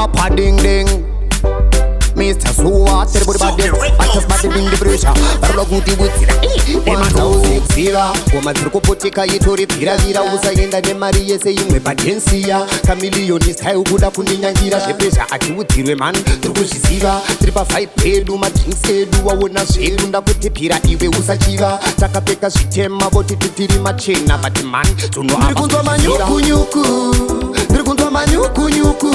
Rapper ding ding Mr. Zuva, Terrybo body, I just body bring the pressure. Barlo guti with Zira, woman Turkopotika, Yitori, Pira, Usainda, the Maria saying, Patensia, Chameleon is high, Buddha Punina, Shepesha, at you with Tiraman, Turkushiva, Tripa 5 pay, do my king say, do I would not say, Lunda put the Pira, Ibe Usachiva, Takapeka, Shitema, Boti to Tirimachina, but the man to know Manyukunyuku, Manyukunyuku,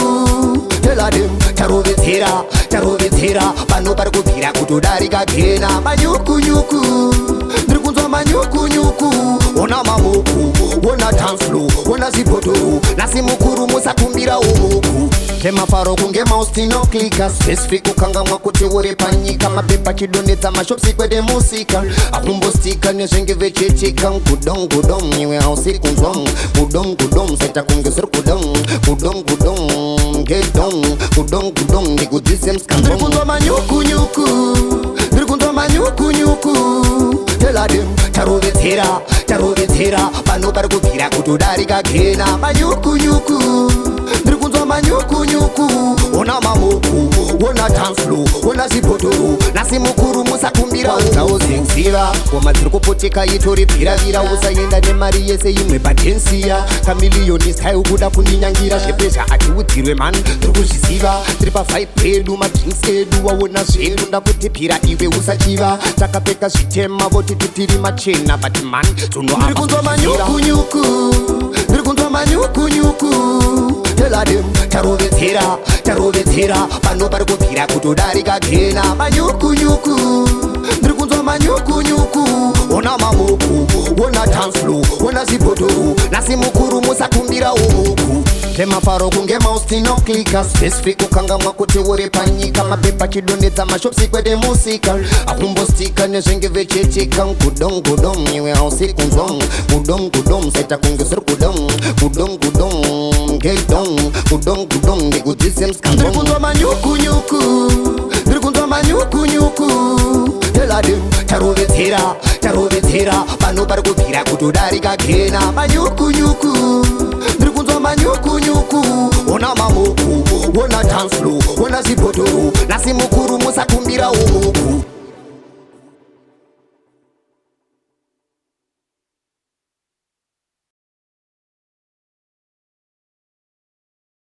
tell them, Tarovitera, Panoparco Pira, Kutudariga, Kena, Manyukunyuku. Manyukunyuku, ona mamoku, ona tanslu, ona zipoto, nasimukuru musakumbira umuku. Kema faro kunge maustino klika, specific ukanga mwakuti ure panika, mapepa kidoneta mashopsi kwede musika. Akumbo stika neshenge vechechika, kudong kudong, niwe hausi kunzong, kudong, seta kunge sur kudong, kudong, niku disem skandong. Nirikundo manyukunyuku, tell them, Tarovitera, Panoparco Pira, Kutudariga, Kena, Manyukunyuku, Manyukunyuku, ona mamoku, ona tanslu, ona zipoto, nasimukuru musakumbira, Zira, Woman Turkopotika, Yitori, Pira, Usainda, the Maria saying, Patensia, Chameleon is high, Buddha Punina, Shepesha, at you with Tiraman, Turkushiva, Tripa 5 pay, do my king say, do I would not say, Lunda put the Pira, Ibe Usachiva, Takapeka, Shitema, Boti to Tirimachina, but man to know Manyukunyuku, tell them, Tarovitera, Panoparco Pira, Kutudariga, Kena, Manyukunyuku, ona mamoku, ona tanslu, ona zipoto, nasimukuru musakumbira umuku. Kema faro kunge maustino klika, specific ukanga mwakuti ure panika, mapepa kidoneta mashopsi kwede musika. Akumbo stika neshenge vechechika, kudong, niwe hausi kunzong, kudong, seta kunge sur kudong, kudong, niku disem skandong. Nirikundo manyukunyuku, tell them, Tarovitera, Panoparco Pira, Kutudariga, Kena, Manyukunyuku, ona mamoku, ona tanslu, ona zipoto, nasimukuru musakumbira umuku.